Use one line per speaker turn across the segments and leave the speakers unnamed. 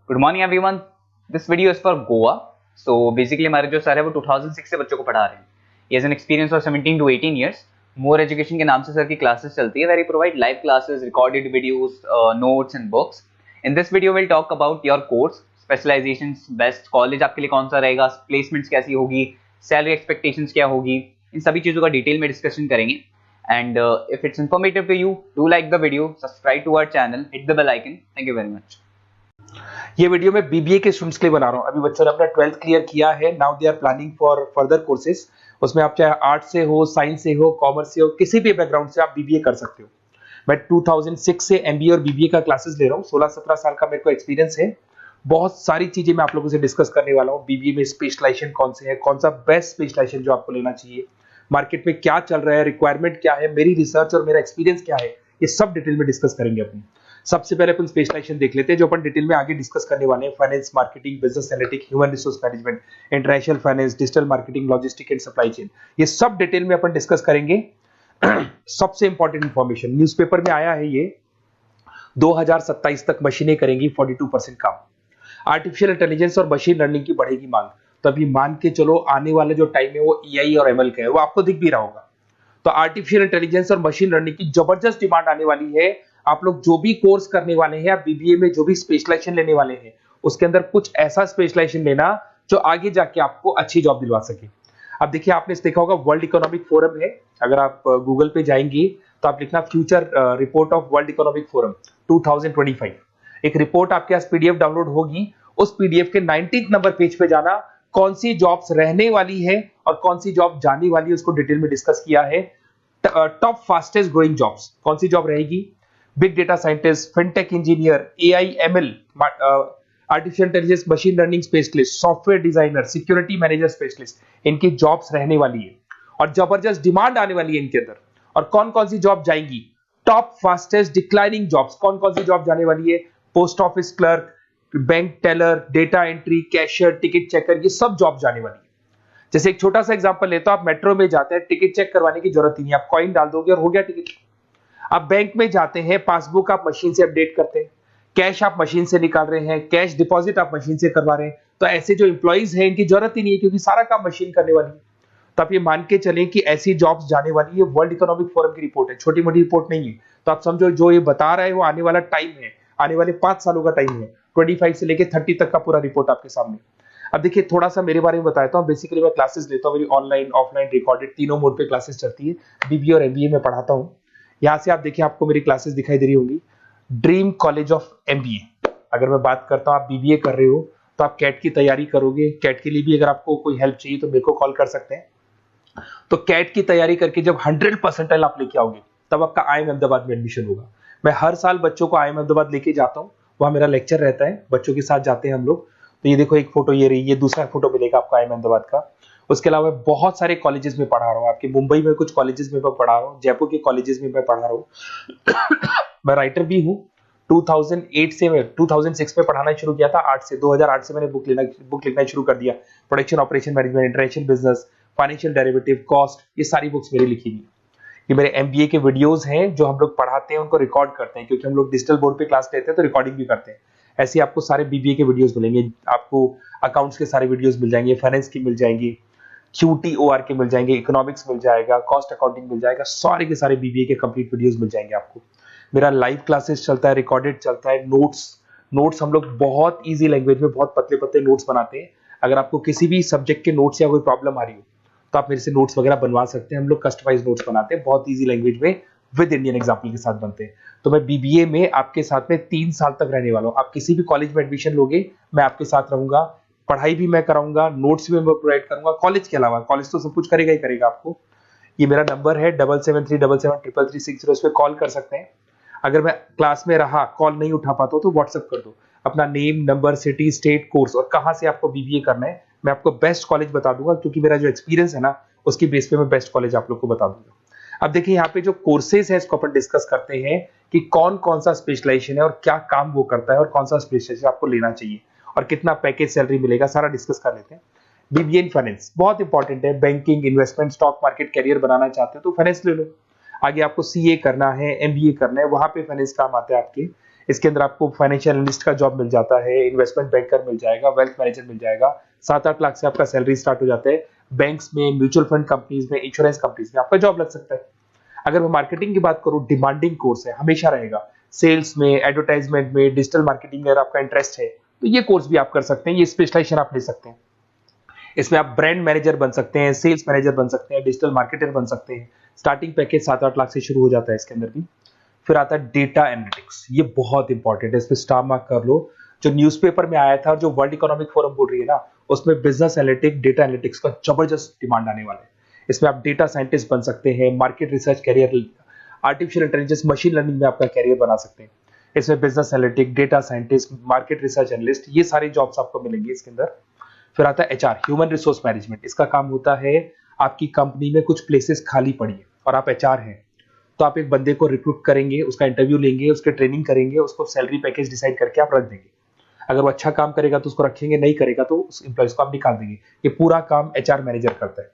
Good morning everyone. This video is for Goa. So basically हमारे जो sir है वो 2006 से बच्चों को पढ़ा रहे हैं। He has an experience of 17 to 18 years। More education के नाम से सर की क्लासेस चलती है, very provide live classes, recorded videos, notes and books. In this video will talk about your course, specialisations, best college आपके लिए कौन सा रहेगा, प्लेसमेंट्स कैसी होगी, सैलरी एक्सपेक्टेशंस क्या होगी, इन सभी चीजों का डिटेल में डिस्कशन करेंगे। And if it's informative to you, do like the video, subscribe to our channel, hit the bell icon. Thank you very much.
ये वीडियो मैं बीबीए के स्टूडेंट्स के लिए बना रहा हूँ। अभी बच्चों ने अपना 12th क्लियर किया है, now they are planning for further courses. उसमें आप चाहे आर्ट से हो, साइंस से हो, कॉमर्स से हो, किसी भी बैकग्राउंड से आप बीबीए कर सकते हो। मैं 2006 से एमबीए और बीबीए का क्लासेस ले रहा हूँ। 16-17 साल का मेरे को एक्सपीरियंस है। बहुत सारी चीजें मैं आप लोगों से डिस्कस करने वाला हूँ। बीबीए में स्पेशलाइजेशन कौन से है, कौन सा बेस्ट स्पेशलाइजेशन जो आपको लेना चाहिए, मार्केट में क्या चल रहा है, रिक्वायरमेंट क्या है, मेरी रिसर्च और मेरा एक्सपीरियंस क्या है, ये सब डिटेल में डिस्कस करेंगे अपनी। सबसे पहले अपन स्पेशलाइजेशन देख लेते हैं जो अपन डिटेल में आगे डिस्कस करने वाले हैं। Finance, marketing, business analytics, human resource management, international finance, digital marketing, logistic and supply chain, ये सब डिटेल में अपन डिस्कस करेंगे। सबसे इंपॉर्टेंट इंफॉर्मेशन न्यूज़पेपर में आया है, ये 2027 तक मशीनें करेंगी 42% काम। आर्टिफिशियल इंटेलिजेंस और मशीन लर्निंग की बढ़ेगी मांग। तो अभी मान के चलो आने वाला जो टाइम है वो एआई और एमएल का है, वो आपको दिख भी रहा होगा। तो आर्टिफिशियल इंटेलिजेंस और मशीन लर्निंग की जबरदस्त डिमांड आने वाली है। आप लोग जो भी कोर्स करने वाले हैं, आप बीबीए में जो भी स्पेशलाइजेशन लेने वाले हैं, उसके अंदर कुछ ऐसा स्पेशलाइजेशन लेना जो आगे जाके आपको अच्छी जॉब दिलवा सके। अब देखिए, आपने देखा होगा वर्ल्ड इकोनॉमिक फोरम है। अगर आप गूगल पे जाएंगे तो आप लिखना future report of world economic forum 2025। एक रिपोर्ट आपके पास पीडीएफ डाउनलोड होगी। उस पीडीएफ के 19th नंबर पेज पे जाना, कौन सी जॉब्स रहने वाली है और कौन सी जॉब जाने वाली है, उसको डिटेल में डिस्कस किया है। टॉप फास्टेस्ट ग्रोइंग जॉब्स, कौन सी जॉब रहेगी, big data scientist, fintech engineer, AI ML, artificial intelligence, machine learning specialist, software designer, security manager specialist, इनकी जॉब्स रहने वाली है और जबरदस्त डिमांड आने वाली है इनके अंदर। और कौन कौन सी जॉब जाएंगी, टॉप फास्टेस्ट डिक्लाइनिंग जॉब्स, कौन कौन सी जॉब जाने वाली है, post office clerk, bank teller, data entry, cashier, ticket checker, ये सब जॉब जाने वाली है। जैसे एक छोटा सा एग्जांपल लेता हूं, आप मेट्रो में जाते हैं, टिकट चेक करवाने की जरूरत ही नहीं, आप कॉइन डाल दोगे और हो गया टिकट। आप बैंक में जाते हैं, पासबुक आप मशीन से अपडेट करते हैं, कैश आप मशीन से निकाल रहे हैं, कैश डिपॉजिट आप मशीन से करवा रहे हैं। तो ऐसे जो एम्प्लॉइज हैं, इनकी जरूरत ही नहीं है क्योंकि सारा काम मशीन करने वाली है। तो आप ये मान के चलें कि ऐसी जॉब्स जाने वाली है। वर्ल्ड इकोनॉमिक फोरम की रिपोर्ट है, छोटी मोटी रिपोर्ट नहीं है। तो आप समझो जो ये बता रहा है वो आने वाला टाइम है, आने वाले 5 सालों का टाइम है। 25 से लेके 30 तक का पूरा रिपोर्ट आपके सामने। अब देखिए, थोड़ा सा मेरे बारे में बताता हूँ। बेसिकली मैं क्लासेस लेता हूँ, मेरी ऑनलाइन, ऑफलाइन, रिकॉर्डेड, तीनों मोड पे क्लासेस चलती है। बीबीए और एमबीए में पढ़ाता हूँ। यहाँ से आप देखिए, आपको मेरी क्लासेस दिखाई दे रही होंगी। Dream college of MBA. अगर मैं बात करता हूँ, आप बीबीए कर रहे हो तो आप कैट की तैयारी करोगे। कैट के लिए भी अगर आपको कोई हेल्प चाहिए तो मेरे को कॉल कर सकते हैं। तो कैट की तैयारी करके जब 100% आप लेके आओगे तब आपका आईएम अहमदाबाद में एडमिशन होगा। मैं हर साल बच्चों को आईएम अहमदाबाद लेके जाता हूँ, वहां मेरा लेक्चर रहता है, बच्चों के साथ जाते हैं हम लोग। तो ये देखो, एक फोटो ये रही, ये दूसरा फोटो मिलेगा आपको आईएम अहमदाबाद का। उसके अलावा बहुत सारे कॉलेजेस में पढ़ा रहा हूँ। आपके मुंबई में कुछ कॉलेजेस में मैं पढ़ा रहा हूँ, जयपुर के कॉलेजेस में मैं पढ़ा रहा हूँ। मैं राइटर भी हूँ। 2008 से मैं 2006 में पढ़ाना शुरू किया था। 8 से 2008 से मैंने बुक लिखना शुरू कर दिया। Production operation management, international business, financial derivative, cost, ये सारी बुक्स मेरी लिखी हुई। ये मेरे एमबीए के वीडियोस हैं जो हम लोग पढ़ाते हैं, उनको रिकॉर्ड करते हैं क्योंकि हम लोग डिजिटल बोर्ड पे क्लास लेते हैं तो रिकॉर्डिंग भी करते हैं। ऐसे आपको सारे बीबीए के वीडियोस मिलेंगे। आपको अकाउंट्स के सारे वीडियोस मिल जाएंगे, फाइनेंस की मिल जाएंगी, क्यूटीओआर के मिल जाएंगे, इकोनॉमिक्स मिल जाएगा, कॉस्ट अकाउंटिंग मिल जाएगा, सारे के सारे बीबीए के कंप्लीट वीडियोस मिल जाएंगे आपको। मेरा लाइव क्लासेस चलता है, रिकॉर्डेड चलता है। नोट्स हम लोग बहुत ईजी लैंग्वेज में बहुत पतले पतले नोट्स बनाते हैं। अगर आपको किसी भी सब्जेक्ट के नोट्स या कोई प्रॉब्लम आ रही हो तो आप मेरे से नोट्स वगैरह बनवा सकते हैं। हम लोग कस्टमाइज नोट्स बनाते हैं, बहुत ईजी लैंग्वेज में, विद इंडियन एग्जाम्पल के साथ बनते हैं। तो मैं बीबीए में आपके साथ में 3 साल तक रहने वाला हूँ। आप किसी भी कॉलेज में एडमिशन लोगे, मैं आपके साथ रहूंगा, पढ़ाई भी मैं कराऊंगा, नोट्स भी मैं प्रोवाइड करूंगा। कॉलेज के अलावा, कॉलेज तो सब कुछ करेगा ही करेगा आपको। ये मेरा नंबर है 7737733360, इस पे कॉल कर सकते हैं। अगर मैं क्लास में रहा, कॉल नहीं उठा पाता तो व्हाट्सएप कर दो अपना name, number, city, state, course और कहां से आपको बीबीए करना है। मैं आपको बेस्ट कॉलेज बता दूंगा क्योंकि मेरा जो एक्सपीरियंस है ना, उसकी बेस पे मैं बेस्ट कॉलेज आप लोग को बता दूंगा। अब देखिए, यहाँ पे जो कोर्सेज है इसको अपन डिस्कस करते हैं कि कौन कौन सा स्पेशलाइजेशन है और क्या काम वो करता है और कौन सा स्पेशलाइजेशन आपको लेना चाहिए और कितना पैकेज सैलरी मिलेगा, सारा डिस्कस कर लेते हैं। बीबीए इन फाइनेंस बहुत इंपॉर्टेंट है। Banking, investment, stock market career बनाना चाहते हो तो फाइनेंस ले लो। आगे आपको सीए करना है, एमबीए करना है, वहां पे फाइनेंस काम आता है आपके। इसके अंदर आपको फाइनेंशियल एनालिस्ट का जॉब मिल जाता है, इन्वेस्टमेंट बैंकर मिल जाएगा, वेल्थ मैनेजर मिल जाएगा। 7-8 लाख से आपका सैलरी स्टार्ट हो जाता है। बैंक्स में, म्यूचुअल फंड कंपनीज में, इंश्योरेंस कंपनीज में आपका जॉब लग सकता है। अगर मैं मार्केटिंग की बात करूं, डिमांडिंग कोर्स है, हमेशा रहेगा। सेल्स में, एडवर्टाइजमेंट में, डिजिटल मार्केटिंग में अगर आपका इंटरेस्ट है तो ये कोर्स भी आप कर सकते हैं, ये स्पेशलाइजेशन आप ले सकते हैं। इसमें आप ब्रांड मैनेजर बन सकते हैं, सेल्स मैनेजर बन सकते हैं, डिजिटल मार्केटर बन सकते हैं। स्टार्टिंग पैकेज 7-8 लाख से शुरू हो जाता है इसके अंदर भी। फिर आता है डेटा एनालिटिक्स, ये बहुत इंपॉर्टेंट है, इस पर स्टार मार्क कर लो। जो न्यूज़पेपर में आया था, जो वर्ल्ड इकोनॉमिक फोरम बोल रही है ना, उसमें बिजनेस एनालिटिक्स, डेटा एनालिटिक्स का जबरदस्त डिमांड आने वाला है। इसमें आप डेटा साइंटिस्ट बन सकते हैं, market research career, artificial intelligence, machine learning में आपका कैरियर बना सकते हैं। इसमें business analytic, data scientist, market research analyst, ये सारे जॉब्स आपको मिलेंगे इसके अंदर। फिर आता है एचआर, ह्यूमन रिसोर्स मैनेजमेंट। इसका काम होता है, आपकी कंपनी में कुछ प्लेसेस खाली पड़ी है और आप एचआर हैं, तो आप एक बंदे को रिक्रूट करेंगे, उसका इंटरव्यू लेंगे, उसके ट्रेनिंग करेंगे, उसको सैलरी पैकेज डिसाइड करके आप रख देंगे। अगर वो अच्छा काम करेगा तो उसको रखेंगे, नहीं करेगा तो उस एम्प्लॉइज को आप निकाल देंगे। ये पूरा काम एचआर मैनेजर करता है।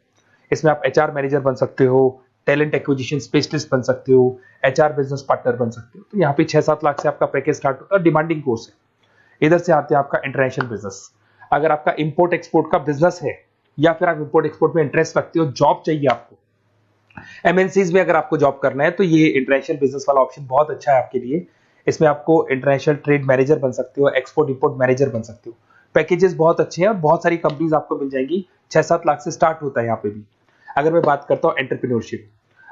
इसमें आप एचआर मैनेजर बन सकते हो, टैलेंट एक्विजिशन स्पेशलिस्ट बन सकते हो, एचआर बिजनेस पार्टनर बन सकते हो। तो यहाँ पे 6-7 लाख से आपका पैकेज स्टार्ट होता है, डिमांडिंग कोर्स है। इधर से आते हैं आपका इंटरनेशनल बिजनेस। अगर आपका इंपोर्ट एक्सपोर्ट का बिजनेस है या फिर आप इंपोर्ट एक्सपोर्ट में इंटरेस्ट रखते हो, जॉब चाहिए आपको, एमएनसीज में अगर आपको जॉब करना है, तो ये इंटरनेशनल बिजनेस वाला ऑप्शन बहुत अच्छा है आपके लिए। इसमें आपको इंटरनेशनल ट्रेड मैनेजर बन सकते हो, एक्सपोर्ट इंपोर्ट मैनेजर बन सकते हो। पैकेजेस बहुत अच्छे हैं और बहुत सारी कंपनीज आपको मिल जाएंगी। 6-7 लाख से स्टार्ट होता है यहाँ पे भी। अगर मैं बात करता हूँ एंटरप्रेन्योरशिप,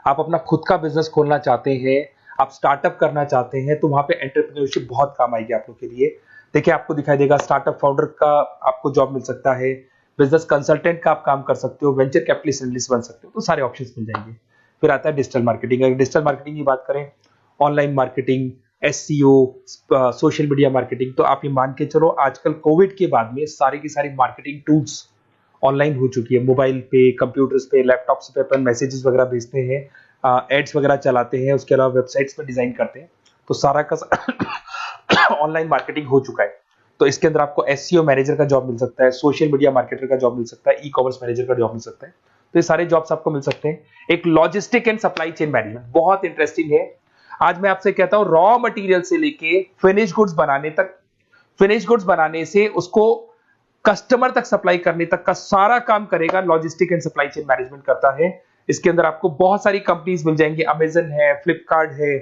आप अपना खुद का बिजनेस खोलना चाहते हैं, आप स्टार्टअप करना चाहते हैं, तो वहां पे एंटरप्रेन्योरशिप बहुत काम आएगी आप लोग के लिए। देखिए, आपको दिखाई देगा स्टार्टअप फाउंडर का आपको जॉब मिल सकता है, बिजनेस कंसल्टेंट का आप काम कर सकते हो, वेंचर कैपिटलिस्ट एनालिस्ट बन सकते हो, तो सारे ऑप्शंस मिल जाएंगे। फिर आता है डिजिटल मार्केटिंग। अगर डिजिटल मार्केटिंग की बात करें, online marketing, SEO, social media marketing, तो आप ये मान के चलो आजकल कोविड के बाद में सारी की सारी मार्केटिंग टूल्स ऑनलाइन हो चुकी है। मोबाइल पे, कंप्यूटर्स पे, लैपटॉप्स पे अपन मैसेजेस वगैरह भेजते हैं, एड्स वगैरह चलाते हैं, उसके अलावा वेबसाइट्स पे डिजाइन करते हैं, तो सारा का ऑनलाइन मार्केटिंग हो चुका है। तो इसके अंदर आपको एसईओ मैनेजर का जॉब मिल सकता है, सोशल मीडिया मार्केटर का जॉब मिल सकता है, ई कॉमर्स मैनेजर का जॉब मिल सकता है। तो ये सारे जॉब्स आपको मिल सकते हैं। एक logistic and supply chain management बहुत इंटरेस्टिंग है। आज मैं आपसे कहता हूं, रॉ मटेरियल से लेके फिनिश गुड्स बनाने तक, फिनिश गुड्स बनाने से उसको कस्टमर तक सप्लाई करने तक का सारा काम करेगा logistic and supply chain management करता है। इसके अंदर आपको बहुत सारी कंपनीज मिल जाएंगी, अमेजन है, फ्लिपकार्ट है,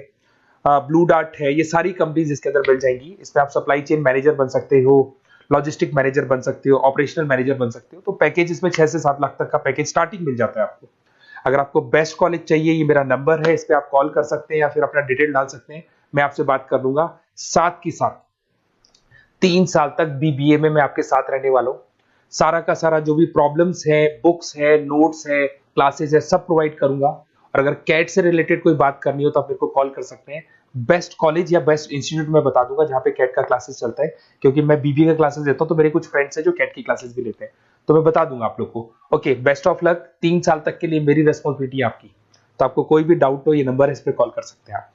ब्लू डार्ट है, ये सारी कंपनीज इसके अंदर मिल जाएंगी। इसमें आप सप्लाई चेन मैनेजर बन सकते हो, लॉजिस्टिक मैनेजर बन सकते हो, ऑपरेशनल मैनेजर बन सकते हो। तो पैकेज इसमें 6 से 7 लाख तक का पैकेज स्टार्टिंग मिल जाता है आपको। अगर आपको बेस्ट कॉलेज चाहिए, ये मेरा नंबर है, इस पे आप कॉल कर सकते हैं या फिर अपना डिटेल डाल सकते हैं, मैं आपसे बात कर लूंगा। साथ की साथ 3 साल तक बीबीए में मैं आपके साथ रहने वाला हूँ। सारा का सारा जो भी प्रॉब्लम्स है, बुक्स है, नोट्स है, क्लासेस है, सब प्रोवाइड करूंगा। और अगर कैट से रिलेटेड कोई बात करनी हो तो आप मेरे को कॉल कर सकते हैं। बेस्ट कॉलेज या बेस्ट इंस्टीट्यूट में बता दूंगा जहां पे कैट का क्लासेस चलता है, क्योंकि मैं बीबीए का क्लासेस देता हूं, तो मेरे कुछ फ्रेंड्स हैं जो कैट की क्लासेस भी लेते हैं, तो मैं बता दूंगा आप लोग को। Okay, best of luck. 3 साल तक के लिए मेरी रेस्पॉन्सिबिलिटी आपकी। तो आपको कोई भी डाउट हो, ये नंबर है, इस पर कॉल कर सकते हैं आप।